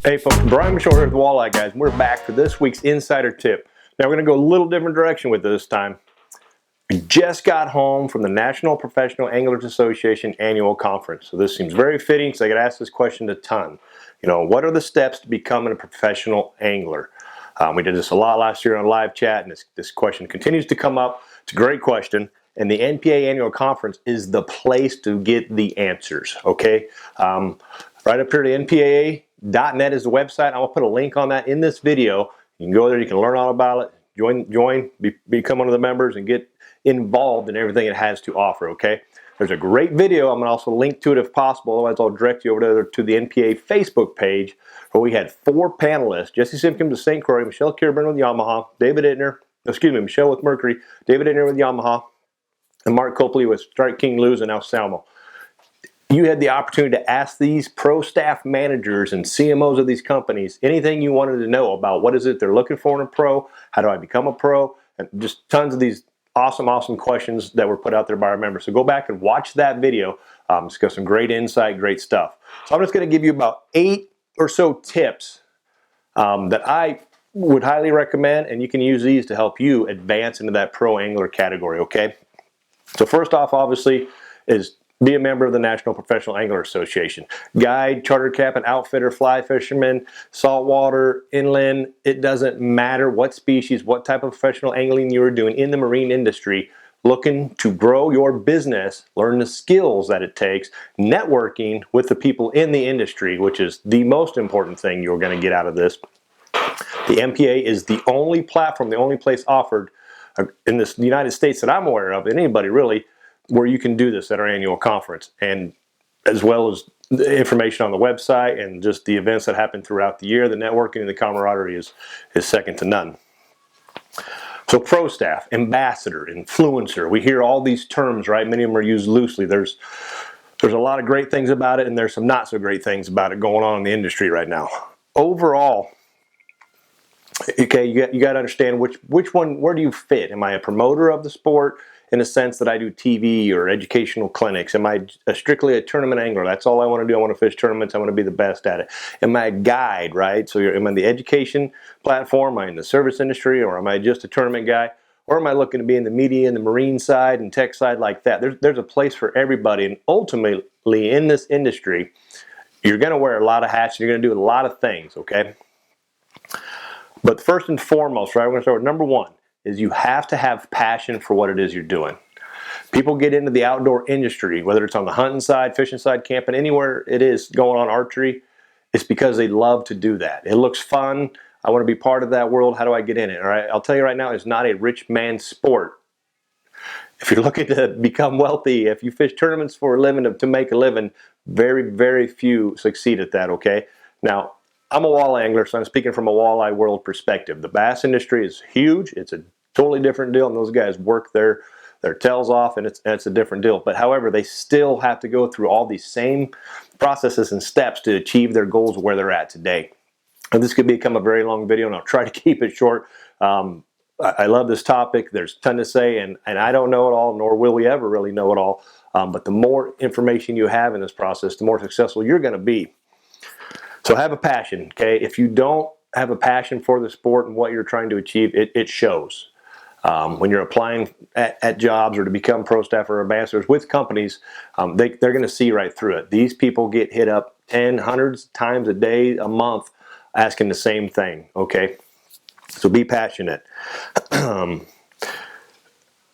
Hey folks, Brian Mishore here with Walleye Guys. We're back for this week's Insider Tip. Now we're going to go a little different direction with this time. We just got home from the National Professional Anglers Association annual conference. So this seems very fitting because I get asked this question a ton. You know, what are the steps to becoming a professional angler? We did this a lot last year on live chat, and this question continues to come up. It's a great question. And the NPA annual conference is the place to get the answers, okay? Right up here to NPAA.net is the website. I will put a link on that in this video. You can go there, you can learn all about it, become one of the members, and get involved in everything it has to offer, okay? There's a great video. I'm going to also link to it if possible. Otherwise, I'll direct you over to the NPA Facebook page where we had 4 panelists: Jesse Simpkins with St. Croix, Michelle Kierburn with Yamaha, Michelle with Mercury, David Ittner with Yamaha, and Mark Copley with Strike King Lures and Salmo. You had the opportunity to ask these pro staff managers and CMOs of these companies anything you wanted to know about what is it they're looking for in a pro, how do I become a pro, and just tons of these awesome questions that were put out there by our members. So go back and watch that video. It's got some great insight, great stuff. So I'm just going to give you about 8 or so tips that I would highly recommend, and you can use these to help you advance into that pro angler category, okay? So first off, obviously, is be a member of the National Professional Angler Association. Guide, charter captain, outfitter, fly fisherman, saltwater, inland, it doesn't matter what species, what type of professional angling you're doing in the marine industry, looking to grow your business, learn the skills that it takes, networking with the people in the industry, which is the most important thing you're going to get out of this. The NPA is the only platform, the only place offered in the United States that I'm aware of, and anybody really, where you can do this at our annual conference, and as well as the information on the website and just the events that happen throughout the year. The networking and the camaraderie is second to none. So pro staff, ambassador, influencer, we hear all these terms, right? Many of them are used loosely. There's a lot of great things about it, and there's some not so great things about it going on in the industry right now. Overall, okay, you got to understand which one, where do you fit? Am I a promoter of the sport in the sense that I do TV or educational clinics? Am I strictly a tournament angler? That's all I want to do. I want to fish tournaments. I want to be the best at it. Am I a guide, right? So am I in the education platform? Am I in the service industry? Or am I just a tournament guy? Or am I looking to be in the media and the marine side and tech side like that? There's a place for everybody. And ultimately in this industry, you're going to wear a lot of hats. You're going to do a lot of things, okay? But first and foremost, right, we're going to start with number 1, is you have to have passion for what it is you're doing. People get into the outdoor industry, whether it's on the hunting side, fishing side, camping, anywhere it is going on, archery, it's because they love to do that. It looks fun. I want to be part of that world. How do I get in it? All right, I'll tell you right now, it's not a rich man's sport. If you're looking to become wealthy, if you fish tournaments for a living, to make a living, very few succeed at that, okay? Now, I'm a walleye angler, so I'm speaking from a walleye world perspective. The bass industry is huge. It's a totally different deal, and those guys work their tails off, and it's a different deal. But however, they still have to go through all these same processes and steps to achieve their goals where they're at today. And this could become a very long video, and I'll try to keep it short. I love this topic. There's a ton to say, and I don't know it all, nor will we ever really know it all. But the more information you have in this process, the more successful you're going to be. So have a passion, okay? If you don't have a passion for the sport and what you're trying to achieve, it shows. When you're applying at jobs or to become pro staff or ambassadors with companies, they're going to see right through it. These people get hit up hundreds of times a day, a month, asking the same thing, okay? So be passionate.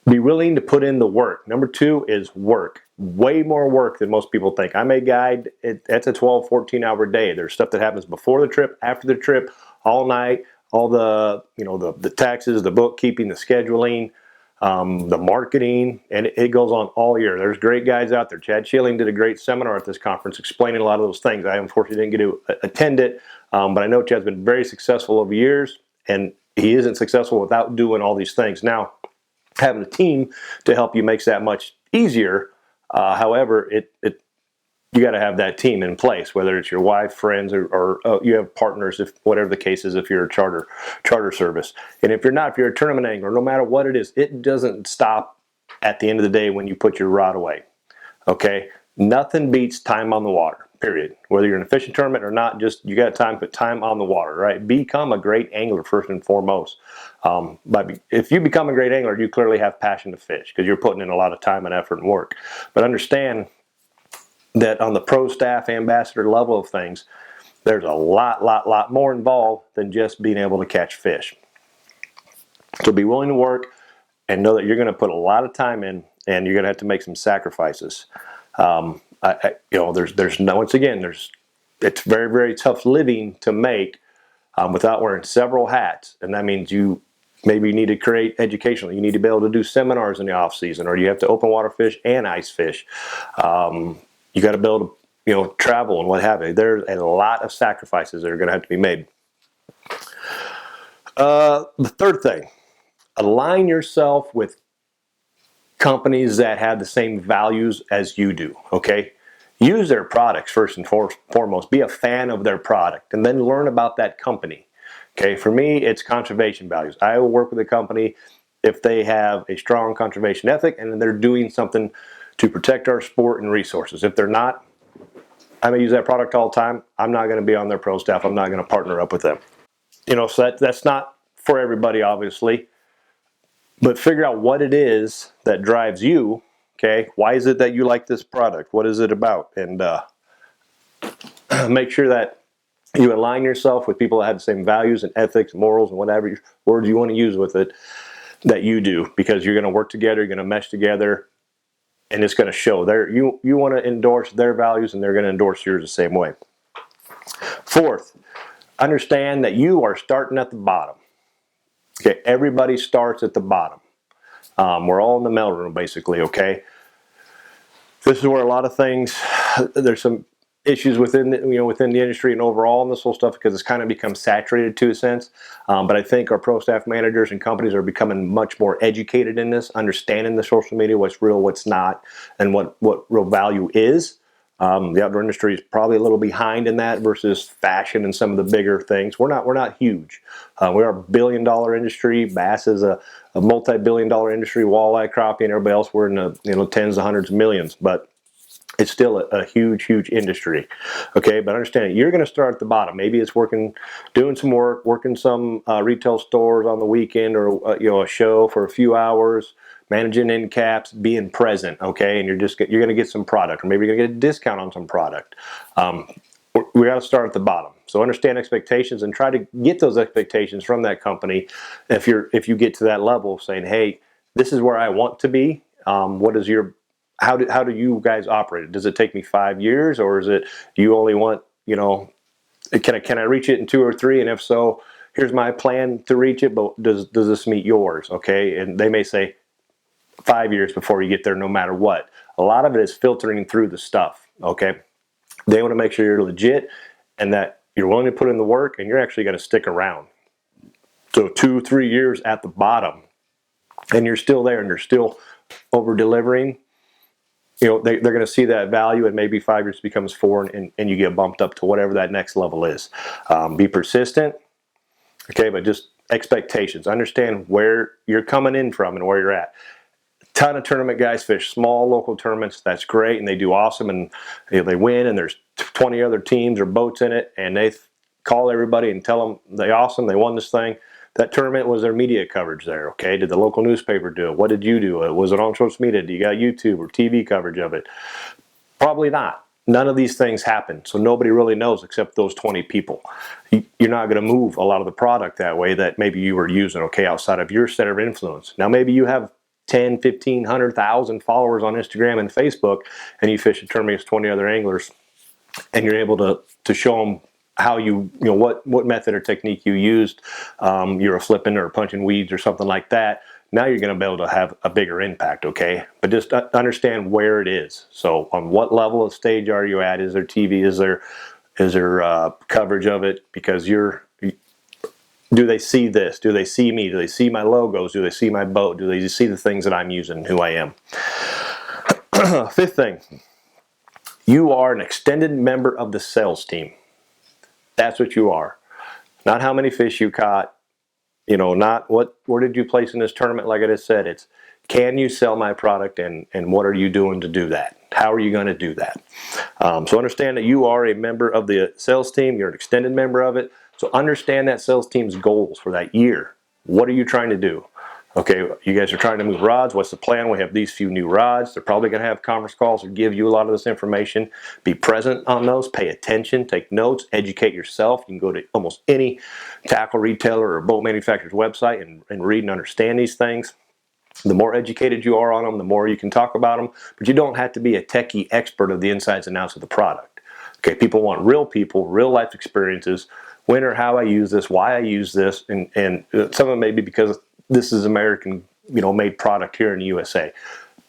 Be willing to put in the work. Number 2 is work. Way more work than most people think. I'm a guide. That's a 12, 14-hour day. There's stuff that happens before the trip, after the trip, all night, all the, the taxes, the bookkeeping, the scheduling, the marketing, and it goes on all year. There's great guys out there. Chad Schilling did a great seminar at this conference explaining a lot of those things. I unfortunately didn't get to attend it, but I know Chad's been very successful over years, and he isn't successful without doing all these things. Now, having a team to help you makes that much easier. However, you got to have that team in place, whether it's your wife, friends, or you have partners, if whatever the case is, if you're a charter service. And if you're a tournament angler, no matter what it is, it doesn't stop at the end of the day when you put your rod away. Okay? Nothing beats time on the water. period. Whether you're in a fishing tournament or not, just you got time, put time on the water, right? Become a great angler first and foremost. But if you become a great angler, you clearly have passion to fish because you're putting in a lot of time and effort and work. But understand that on the pro staff ambassador level of things, there's a lot more involved than just being able to catch fish. So be willing to work and know that you're going to put a lot of time in, and you're going to have to make some sacrifices. There's no, once again, it's very tough living to make without wearing several hats, and that means you maybe need to create educational. You need to be able to do seminars in the off season, or you have to open water fish and ice fish. You got to be able to travel and what have you. There's a lot of sacrifices that are going to have to be made. The third thing, align yourself with companies that have the same values as you do, okay? Use their products first and foremost. Be a fan of their product and then learn about that company, okay? For me, it's conservation values. I will work with a company if they have a strong conservation ethic and they're doing something to protect our sport and resources. If they're not, I may use that product all the time. I'm not going to be on their pro staff. I'm not going to partner up with them. So that's not for everybody, obviously. But figure out what it is that drives you, okay? Why is it that you like this product? What is it about? And make sure that you align yourself with people that have the same values and ethics, morals, and whatever words you want to use with it that you do, because you're going to work together, you're going to mesh together, and it's going to show. You want to endorse their values, and they're going to endorse yours the same way. Fourth, understand that you are starting at the bottom. Okay, everybody starts at the bottom. We're all in the mailroom, basically, okay? This is where a lot of things, there's some issues within the industry and overall in this whole stuff, because it's kind of become saturated to a sense. But I think our pro staff managers and companies are becoming much more educated in this, understanding the social media, what's real, what's not, and what real value is. The outdoor industry is probably a little behind in that versus fashion and some of the bigger things. We're not huge. We are a billion-dollar industry. Bass is a multi-billion-dollar industry. Walleye, crappie, and everybody else, we're in the tens of hundreds of millions. But it's still a huge industry. Okay, but understand, you're going to start at the bottom. Maybe it's doing some work, working some retail stores on the weekend, or a show for a few hours, managing end caps, being present, okay? And you're going to get some product, or maybe you're going to get a discount on some product. We got to start at the bottom. So understand expectations and try to get those expectations from that company. If you get to that level of saying, hey, this is where I want to be. How do you guys operate? Does it take me 5 years, or is it you only want, can I reach it in 2 or 3? And if so, here's my plan to reach it, but does this meet yours? Okay, and they may say 5 years before you get there, no matter what. A lot of it is filtering through the stuff, okay? They want to make sure you're legit and that you're willing to put in the work and you're actually going to stick around. So 2-3 years at the bottom and you're still there and you're still over delivering, they're going to see that value, and maybe 5 years becomes 4 and you get bumped up to whatever that next level is. Be persistent, okay, but just expectations. Understand where you're coming in from and where you're at. Ton of tournament guys fish small local tournaments. That's great, and they do awesome, and they win, and there's 20 other teams or boats in it, and they call everybody and tell them they're awesome, they won this thing. That tournament was their media coverage there, okay? Did the local newspaper do it? What did you do? Was it on social media? Do you got YouTube or TV coverage of it? Probably not. None of these things happen, so nobody really knows except those 20 people. You're not going to move a lot of the product that way that maybe you were using, okay, outside of your center of influence. Now, maybe you have 10, 15, 100,000 followers on Instagram and Facebook, and you fish a tournament against 20 other anglers, and you're able to show them how what method or technique you used. You're flipping or punching weeds or something like that. Now you're going to be able to have a bigger impact, okay? But just understand where it is. So on what level of stage are you at? Is there TV? Is there coverage of it? Because do they see this? Do they see me? Do they see my logos? Do they see my boat? Do they see the things that I'm using and who I am? Fifth thing, you are an extended member of the sales team. That's what you are. Not how many fish you caught, not where did you place in this tournament, like I just said. It's Can you sell my product, and what are you doing to do that? How are you going to do that? So understand that you are a member of the sales team. You're an extended member of it. So understand that sales team's goals for that year. What are you trying to do? Okay, you guys are trying to move rods. What's the plan? We have these few new rods. They're probably going to have conference calls that give you a lot of this information. Be present on those. Pay attention. Take notes. Educate yourself. You can go to almost any tackle retailer or boat manufacturer's website and read and understand these things. The more educated you are on them, the more you can talk about them. But you don't have to be a techie expert of the insides and outs of the product. Okay, people want real life experiences. When or how I use this, why I use this, and some of it may be because this is American, made product here in the USA.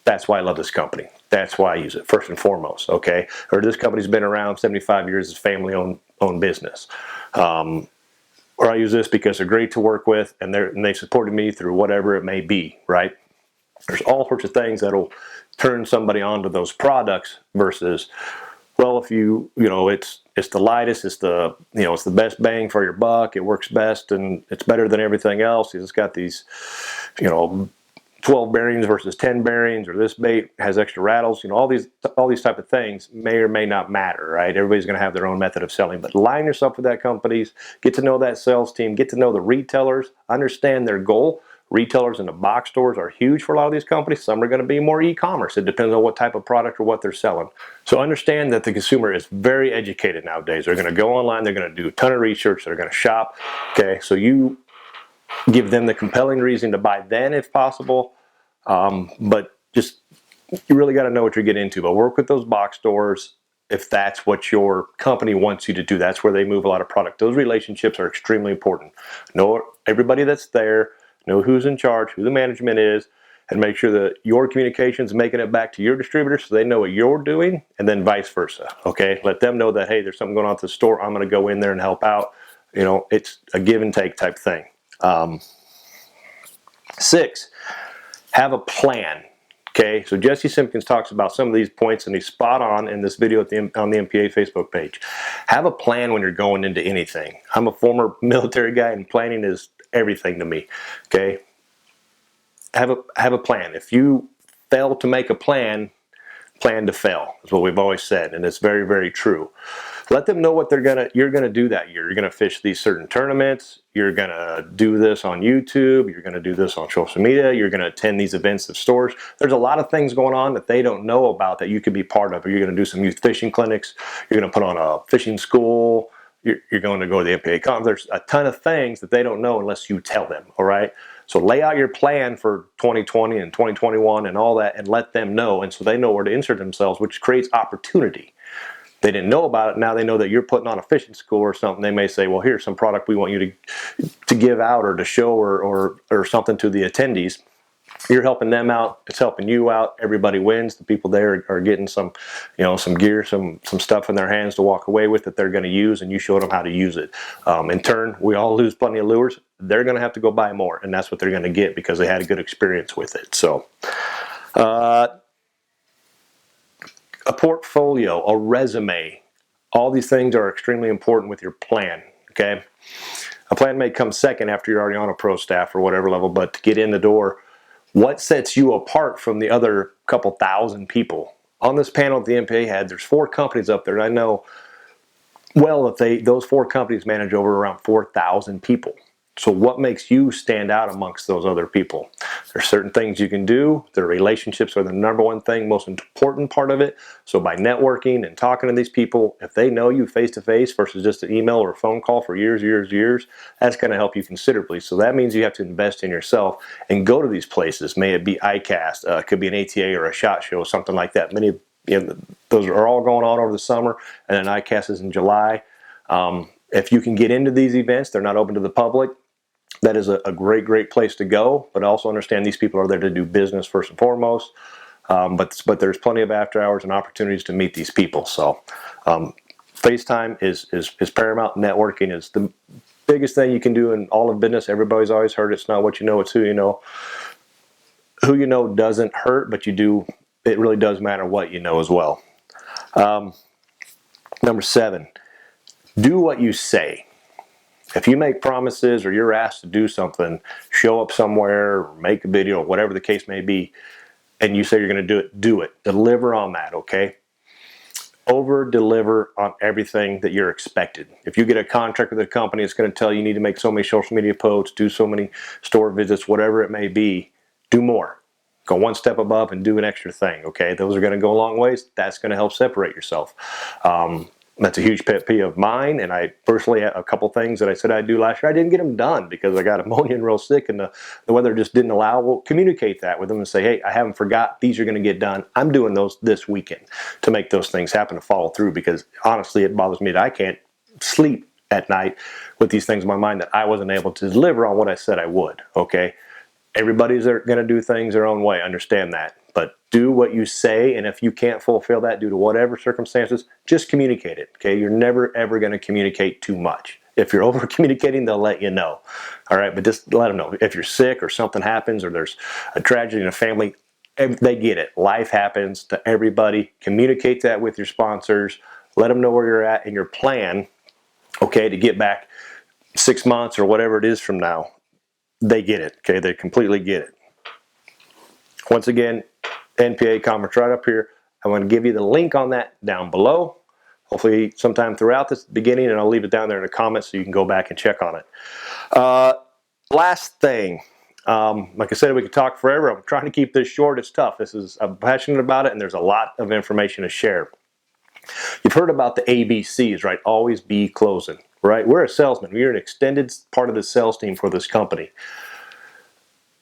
That's why I love this company. That's why I use it first and foremost. Okay, or this company's been around 75 years as family-owned business. Or I use this because they're great to work with, and they supported me through whatever it may be. Right? There's all sorts of things that'll turn somebody onto those products versus, well, if it's the lightest, it's the best bang for your buck, it works best, and it's better than everything else. It's got these, 12 bearings versus 10 bearings, or this bait has extra rattles. All these type of things may or may not matter, right? Everybody's going to have their own method of selling, but line yourself with that companies, get to know that sales team, get to know the retailers, understand their goal. Retailers in the box stores are huge for a lot of these companies. Some are going to be more e-commerce. It depends on what type of product or what they're selling. So understand that the consumer is very educated nowadays. They're going to go online. They're going to do a ton of research. They're going to shop. Okay, so you give them the compelling reason to buy then if possible. But just, you really got to know what you're getting into. But work with those box stores if that's what your company wants you to do. That's where they move a lot of product. Those relationships are extremely important. Know everybody that's there. Know who's in charge, who the management is, and make sure that your communication is making it back to your distributor so they know what you're doing, and then vice versa. Okay, let them know that, hey, there's something going on at the store. I'm going to go in there and help out. It's a give and take type thing. 6, have a plan. Okay, so Jesse Simpkins talks about some of these points, and he's spot on in this video on the MPA Facebook page. Have a plan when you're going into anything. I'm a former military guy, and planning is everything to me. Okay, have a plan. If you fail to make a plan to fail is what we've always said, and it's very, very true. Let them know what you're gonna do that year. You're gonna fish these certain tournaments. You're gonna do this on YouTube. You're gonna do this on social media. You're gonna attend these events at stores. There's a lot of things going on that they don't know about that you could be part of. You're gonna do some youth fishing clinics. You're gonna put on a fishing school. You're going to go to the MPA conference. There's a ton of things that they don't know unless you tell them. All right. So lay out your plan for 2020 and 2021 and all that, and let them know, and so they know where to insert themselves, which creates opportunity. They didn't know about it. Now they know that you're putting on a fishing school or something. They may say, well, here's some product we want you to give out or to show or something to the attendees. You're helping them out. It's helping you out. Everybody wins. The people there are getting some gear, some stuff in their hands to walk away with that they're going to use, and you showed them how to use it. In turn, we all lose plenty of lures. They're going to have to go buy more, and that's what they're going to get because they had a good experience with it. So, a portfolio, a resume, all these things are extremely important with your plan. Okay, a plan may come second after you're already on a pro staff or whatever level, but to get in the door, what sets you apart from the other couple thousand people? On this panel that the MPA had, there's 4 companies up there, and I know well that those 4 companies manage over around 4,000 people. So what makes you stand out amongst those other people? There's certain things you can do. Their relationships are the number one thing, most important part of it. So by networking and talking to these people, if they know you face to face versus just an email or a phone call for years, that's going to help you considerably. So that means you have to invest in yourself and go to these places. May it be ICAST, it could be an ATA or a SHOT Show, something like that. Those are all going on over the summer, and then ICAST is in July. If you can get into these events, they're not open to the public. That is a great place to go, but also understand these people are there to do business first and foremost. But there's plenty of after hours and opportunities to meet these people. So FaceTime is paramount. Networking is the biggest thing you can do in all of business. Everybody's always heard it's not what you know, it's who you know. Who you know doesn't hurt, but it really does matter what you know as well. Number 7, do what you say. If you make promises or you're asked to do something, show up somewhere, or make a video, or whatever the case may be, and you say you're going to do it. Deliver on that, okay? Over deliver on everything that you're expected. If you get a contract with a company, it's going to tell you need to make so many social media posts, do so many store visits, whatever it may be, do more. Go one step above and do an extra thing, okay? Those are going to go a long ways. That's going to help separate yourself. That's a huge pet peeve of mine, and I personally had a couple things that I said I'd do last year. I didn't get them done because I got pneumonia and real sick, and the weather just didn't allow. Well, communicate that with them and say, hey, I haven't forgot. These are going to get done. I'm doing those this weekend to make those things happen, to follow through, because honestly, it bothers me that I can't sleep at night with these things in my mind that I wasn't able to deliver on what I said I would, okay? Everybody's going to do things their own way. Understand that. But do what you say, and if you can't fulfill that due to whatever circumstances, just communicate it, okay? You're never, ever going to communicate too much. If you're over communicating, they'll let you know, all right? But just let them know. If you're sick or something happens or there's a tragedy in a family, they get it. Life happens to everybody. Communicate that with your sponsors. Let them know where you're at in your plan, okay, to get back 6 months or whatever it is from now. They get it, okay? They completely get it. Once again, NPA conference right up here. I'm going to give you the link on that down below. Hopefully sometime throughout this beginning, and I'll leave it down there in the comments so you can go back and check on it. Last thing, like I said, we could talk forever. I'm trying to keep this short. It's tough. I'm passionate about it, and there's a lot of information to share. You've heard about the ABCs, right? Always be closing, right? We're a salesman. We're an extended part of the sales team for this company.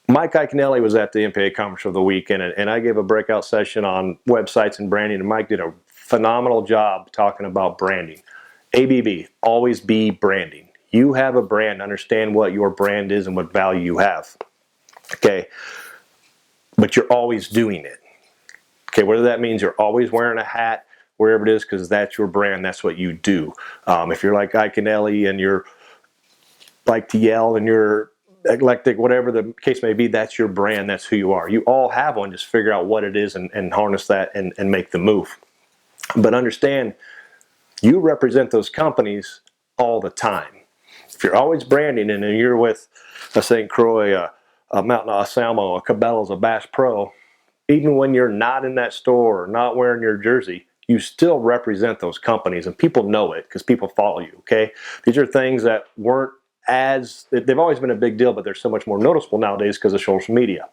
Mike Iaconelli was at the NPA conference of the weekend, and I gave a breakout session on websites and branding, and Mike did a phenomenal job talking about branding. ABB, always be branding. You have a brand. Understand what your brand is and what value you have, okay? But you're always doing it, okay? Whether that means you're always wearing a hat, wherever it is, because that's your brand, that's what you do. If you're like Iaconelli and you're like to yell and you're eclectic, whatever the case may be, that's your brand, that's who you are. You all have one, just figure out what it is and harness that and make the move. But understand, you represent those companies all the time. If you're always branding and you're with a St. Croix, a Mountain Salmo, a Cabela's, a Bass Pro, even when you're not in that store or not wearing your jersey, you still represent those companies, and people know it because people follow you, okay? These are things that weren't they've always been a big deal, but they're so much more noticeable nowadays because of social media.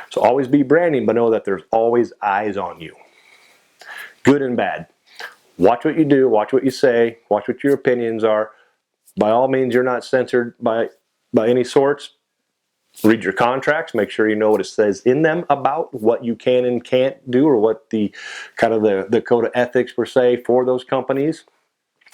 So always be branding, but know that there's always eyes on you, good and bad. Watch what you do, watch what you say, watch what your opinions are. By all means, you're not censored by any sorts. Read your contracts, make sure you know what it says in them about what you can and can't do, or what the kind of the code of ethics per se for those companies.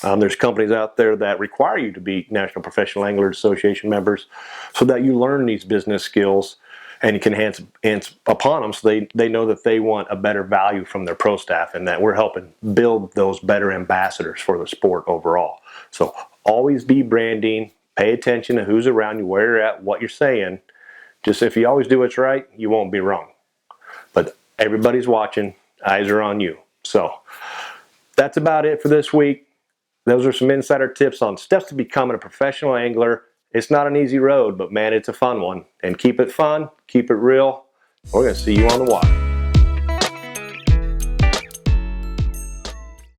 There's companies out there that require you to be National Professional Anglers Association members so that you learn these business skills and you can enhance upon them, so they know that they want a better value from their pro staff, and that we're helping build those better ambassadors for the sport overall. So always be branding, pay attention to who's around you, where you're at, what you're saying. Just if you always do what's right, you won't be wrong. But everybody's watching, eyes are on you. So that's about it for this week. Those are some insider tips on steps to becoming a professional angler. It's not an easy road, but man, it's a fun one. And keep it fun, keep it real. We're going to see you on the water.